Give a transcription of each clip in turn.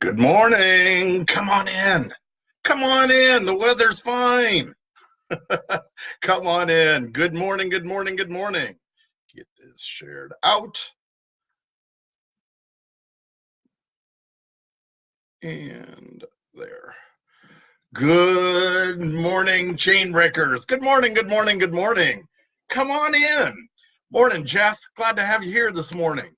Good morning. Come on in. Come on in. The weather's fine. Come on in. Good morning. Good morning. Good morning. Get this shared out. And there. Good morning, Chainbreakers. Good morning. Good morning. Good morning. Come on in. Morning, Jeff. Glad to have you here this morning.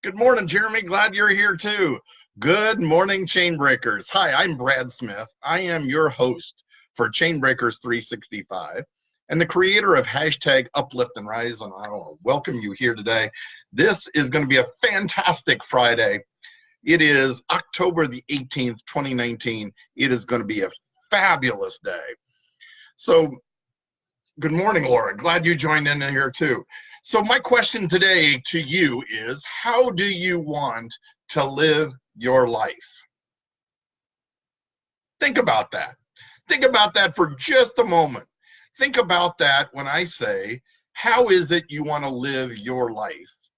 Good morning, Jeremy. Glad you're here too. Good morning, Chainbreakers. Hi, I'm Brad Smith. I am your host for Chainbreakers 365 and the creator of hashtag Uplift and Rise. And I want to welcome you here today. This is going to be a fantastic Friday. It is October the 18th, 2019. It is going to be a fabulous day. So good morning, Laura. Glad you joined in here too. So my question today to you is, how do you want to live your life? Think about that. Think about that for just a moment. Think about that when I say, how is it you want to live your life?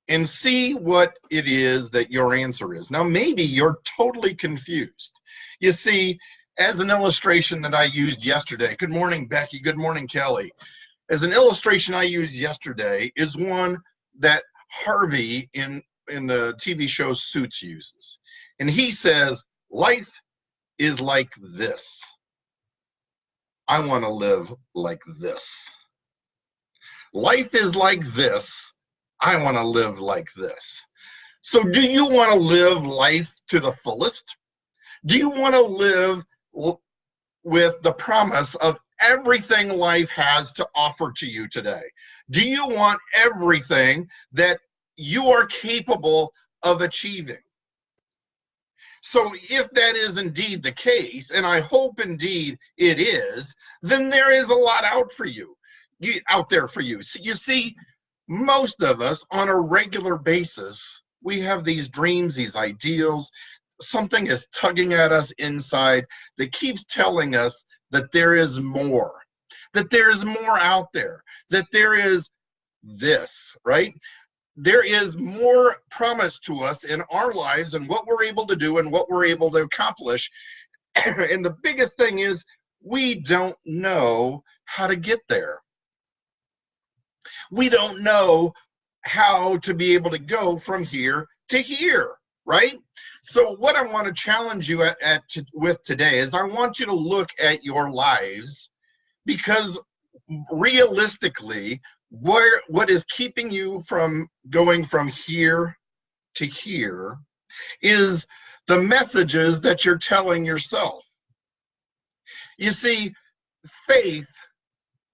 And see what it is that your answer is. Now, maybe you're totally confused. You see, as an illustration that I used yesterday, good morning, Becky, good morning, Kelly. As an illustration I used yesterday is one that Harvey in the TV show Suits uses. And he says, life is like this. I want to live like this. Life is like this. I want to live like this. So do you want to live life to the fullest? Do you want to live with the promise of everything life has to offer to you today? Do you want everything that you are capable of achieving? So if that is indeed the case, and I hope indeed it is, then there is a lot out there for you. So you see, most of us on a regular basis, we have these dreams, these ideals. Something is tugging at us inside that keeps telling us that there is more, that there is more out there, that there is this, right? There is more promise to us in our lives and what we're able to do and what we're able to accomplish. And the biggest thing is we don't know how to get there. We don't know how to be able to go from here to here, right? So what I want to challenge you with today is I want you to look at your lives, because realistically, what is keeping you from going from here to here is the messages that you're telling yourself. You see, faith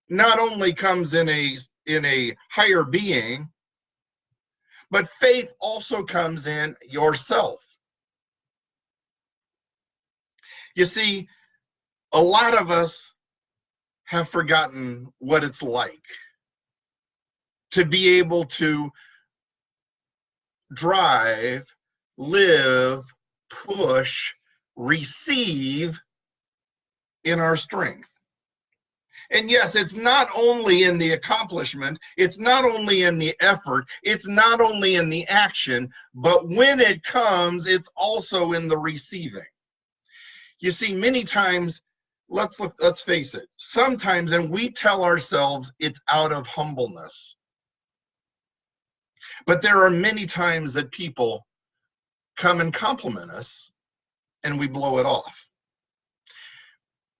not only comes in a higher being, but faith also comes in yourself. You see, a lot of us have forgotten what it's like to be able to drive, live, push, receive in our strength. And yes, it's not only in the accomplishment, it's not only in the effort, it's not only in the action, but when it comes, it's also in the receiving. You see, many times, let's face it, sometimes, and we tell ourselves it's out of humbleness. But there are many times that people come and compliment us and we blow it off.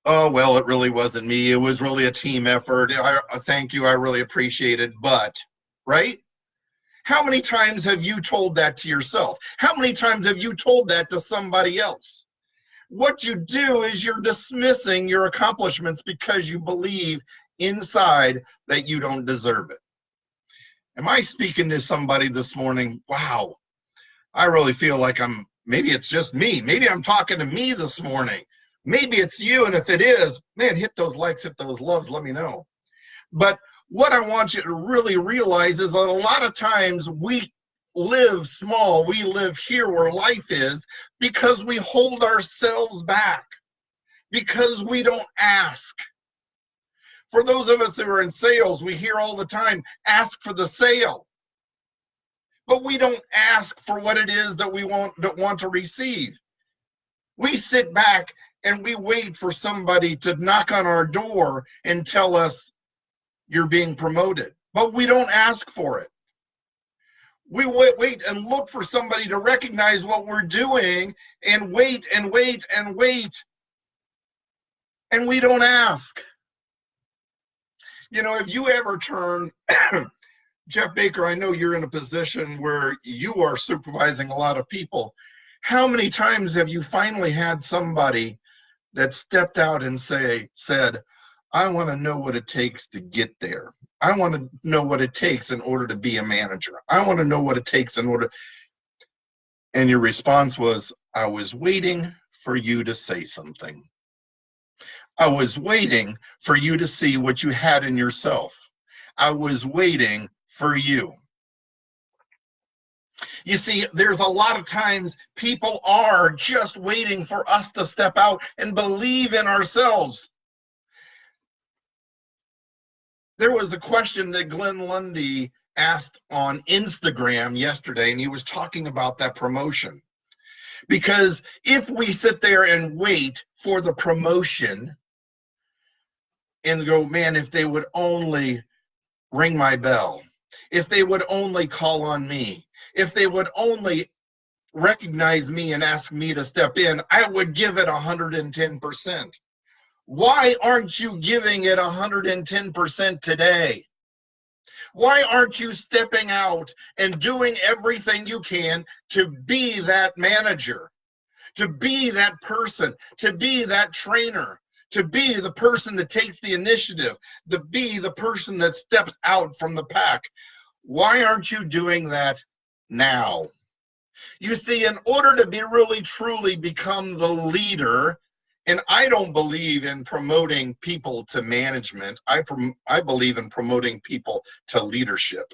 Oh, well, it really wasn't me. It was really a team effort. Thank you. I really appreciate it. But, right? How many times have you told that to yourself? How many times have you told that to somebody else? What you do is you're dismissing your accomplishments because you believe inside that you don't deserve it. Am I speaking to somebody this morning? Wow, I really feel like maybe it's just me. Maybe I'm talking to me this morning. Maybe it's you, and if it is, man, hit those likes, hit those loves, let me know. But what I want you to really realize is that a lot of times we live small, we live here where life is, because we hold ourselves back, because we don't ask. For those of us who are in sales, we hear all the time, ask for the sale. but we don't ask for what it is that we want to receive. We sit back and we wait for somebody to knock on our door and tell us you're being promoted, but we don't ask for it. We wait and look for somebody to recognize what we're doing and wait and wait and wait, and we don't ask. You know, if you ever turn, Jeff Baker, I know you're in a position where you are supervising a lot of people. How many times have you finally had somebody that stepped out and said, I want to know what it takes to get there. I want to know what it takes in order to be a manager. I want to know what it takes in order. And your response was, I was waiting for you to say something. I was waiting for you to see what you had in yourself. I was waiting for you. You see, there's a lot of times people are just waiting for us to step out and believe in ourselves. There was a question that Glenn Lundy asked on Instagram yesterday, and he was talking about that promotion. Because if we sit there and wait for the promotion and go, man, if they would only ring my bell, if they would only call on me, if they would only recognize me and ask me to step in, I would give it 110%. Why aren't you giving it 110% today? Why aren't you stepping out and doing everything you can to be that manager, to be that person, to be that trainer, to be the person that takes the initiative, to be the person that steps out from the pack? Why aren't you doing that now? You see, in order to be really truly become the leader, and I don't believe in promoting people to management. I believe in promoting people to leadership.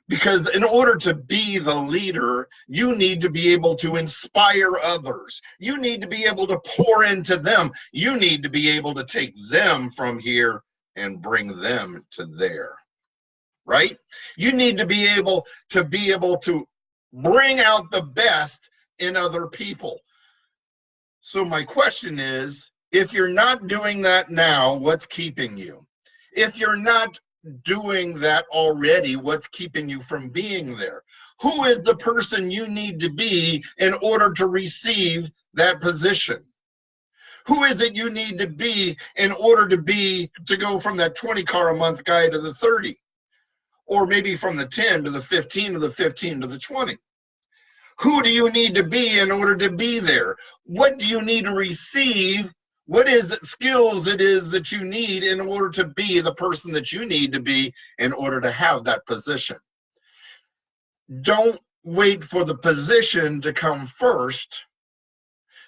Because in order to be the leader, you need to be able to inspire others. You need to be able to pour into them. You need to be able to take them from here and bring them to there. Right? You need to be able to bring out the best in other people. So my question is, if you're not doing that now, what's keeping you? If you're not doing that already, what's keeping you from being there? Who is the person you need to be in order to receive that position? Who is it you need to be in order to go from that 20 car a month guy to the 30? Or maybe from the 10 to the 15 to the 15 to the 20? Who do you need to be in order to be there? What do you need to receive? What is it, skills it is that you need in order to be the person that you need to be in order to have that position? Don't wait for the position to come first.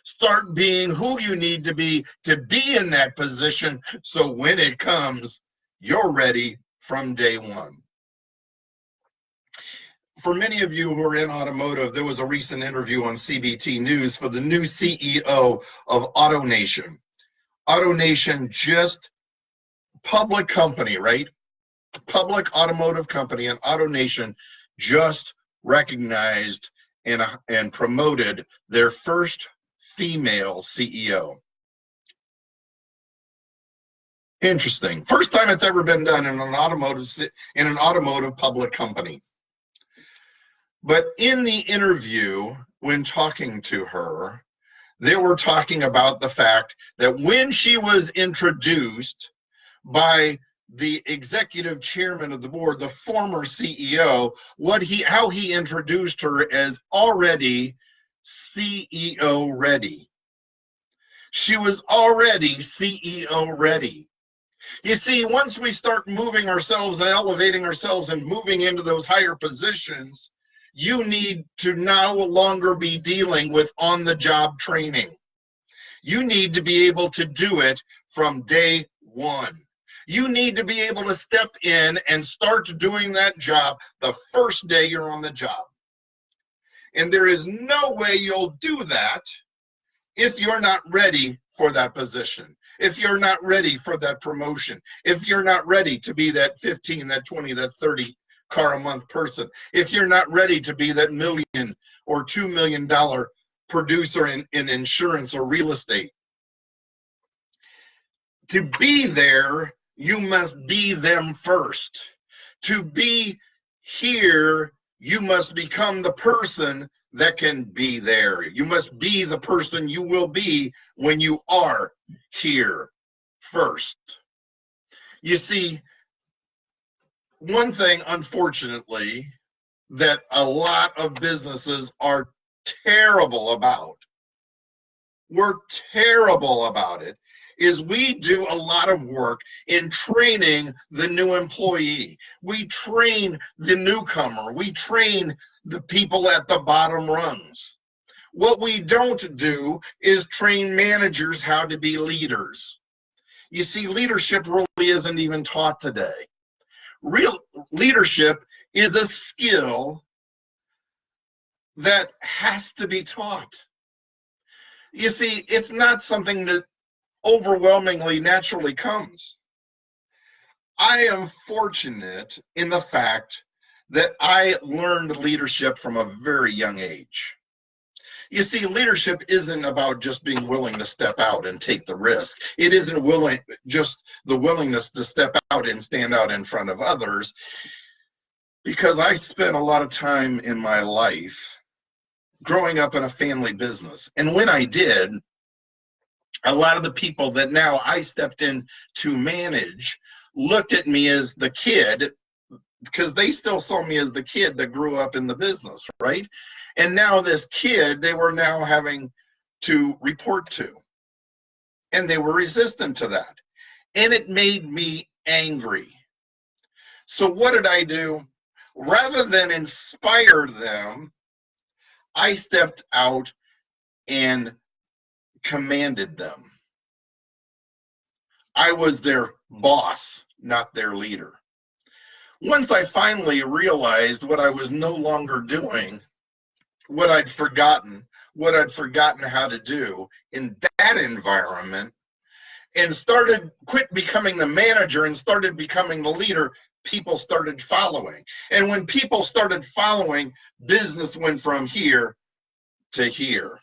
Start being who you need to be in that position, so when it comes, you're ready from day one. For many of you who are in automotive, there was a recent interview on CBT News for the new CEO of AutoNation. AutoNation, just public company, right? Public automotive company, and AutoNation just recognized and promoted their first female CEO. Interesting. First time it's ever been done in an automotive public company. But in the interview, when talking to her, they were talking about the fact that when she was introduced by the executive chairman of the board, the former CEO, how he introduced her as already CEO ready. She was already CEO ready. You see, once we start moving ourselves and elevating ourselves and moving into those higher positions, you need to no longer be dealing with on-the-job training. You need to be able to do it from day one. You need to be able to step in and start doing that job the first day you're on the job. And there is no way you'll do that if you're not ready for that position, if you're not ready for that promotion, if you're not ready to be that 15, that 20, that 30 car a month person, if you're not ready to be that $1 million or $2 million producer in insurance or real estate. To be there, you must be them first. To be here, you must become the person that can be there. You must be the person you will be when you are here first. You see, one thing, unfortunately, that a lot of businesses are terrible about, we're terrible about it, is we do a lot of work in training the new employee. We train the newcomer. We train the people at the bottom rungs. What we don't do is train managers how to be leaders. You see, leadership really isn't even taught today. Real leadership is a skill that has to be taught. You see, it's not something that overwhelmingly naturally comes. I am fortunate in the fact that I learned leadership from a very young age. You see, leadership isn't about just being willing to step out and take the risk. It isn't just the willingness to step out and stand out in front of others, because I spent a lot of time in my life growing up in a family business. And when I did, a lot of the people that now I stepped in to manage looked at me as the kid, because they still saw me as the kid that grew up in the business, right? And now this kid, they were now having to report to. And they were resistant to that. And it made me angry. So what did I do? Rather than inspire them, I stepped out and commanded them. I was their boss, not their leader. Once I finally realized what I was no longer doing, what I'd forgotten how to do in that environment, and quit becoming the manager and started becoming the leader, people started following. And when people started following, business went from here to here.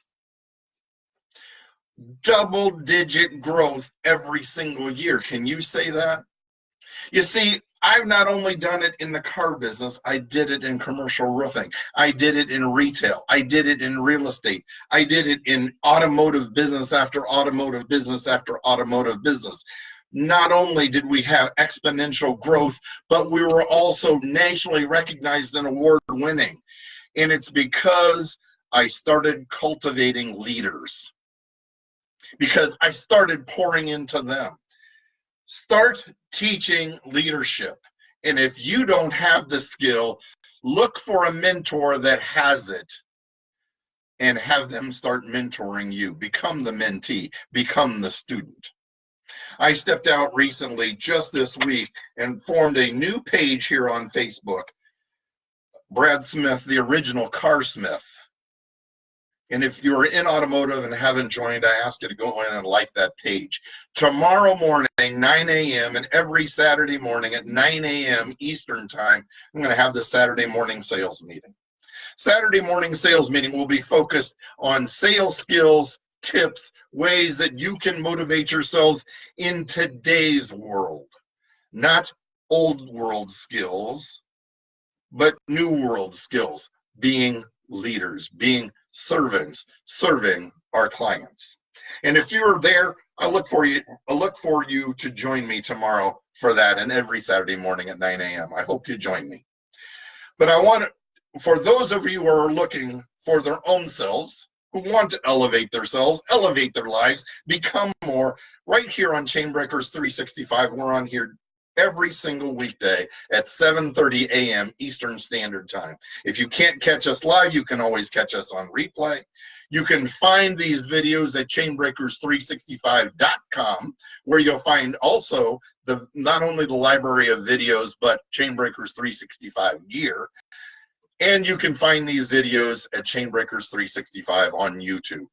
Double-digit growth every single year. Can you say that? You see, I've not only done it in the car business, I did it in commercial roofing. I did it in retail. I did it in real estate. I did it in automotive business after automotive business after automotive business. Not only did we have exponential growth, but we were also nationally recognized and award-winning. And it's because I started cultivating leaders, because I started pouring into them. Start teaching leadership. And if you don't have the skill, look for a mentor that has it and have them start mentoring you. Become the mentee, become the student. I stepped out recently, just this week, and formed a new page here on Facebook, Brad Smith, the original Car Smith. And if you're in automotive and haven't joined, I ask you to go in and like that page. Tomorrow morning, 9 a.m., and every Saturday morning at 9 a.m. Eastern Time, I'm going to have the Saturday morning sales meeting. Saturday morning sales meeting will be focused on sales skills, tips, ways that you can motivate yourself in today's world. Not old world skills, but new world skills, being leaders, being servants, serving our clients. And if you're there, I look for you to join me tomorrow for that, and every Saturday morning at 9 a.m. I hope you join me. But I want to, for those of you who are looking for their own selves, who want to elevate themselves, elevate their lives, become more, right here on Chainbreakers 365, we're on here every single weekday at 7:30 a.m. Eastern Standard Time. If you can't catch us live, you can always catch us on replay. You can find these videos at chainbreakers365.com, where you'll find also not only the library of videos, but Chainbreakers 365 gear. And you can find these videos at Chainbreakers 365 on YouTube.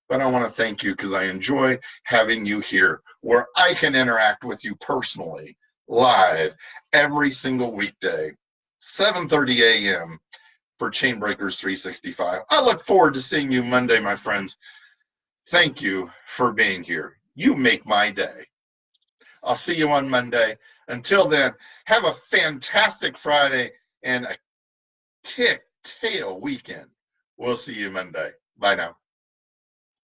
But I want to thank you because I enjoy having you here, where I can interact with you personally, live, every single weekday, 7:30 a.m. for Chainbreakers 365. I look forward to seeing you Monday, my friends. Thank you for being here. You make my day. I'll see you on Monday. Until then, have a fantastic Friday and a kick tail weekend. We'll see you Monday. Bye now.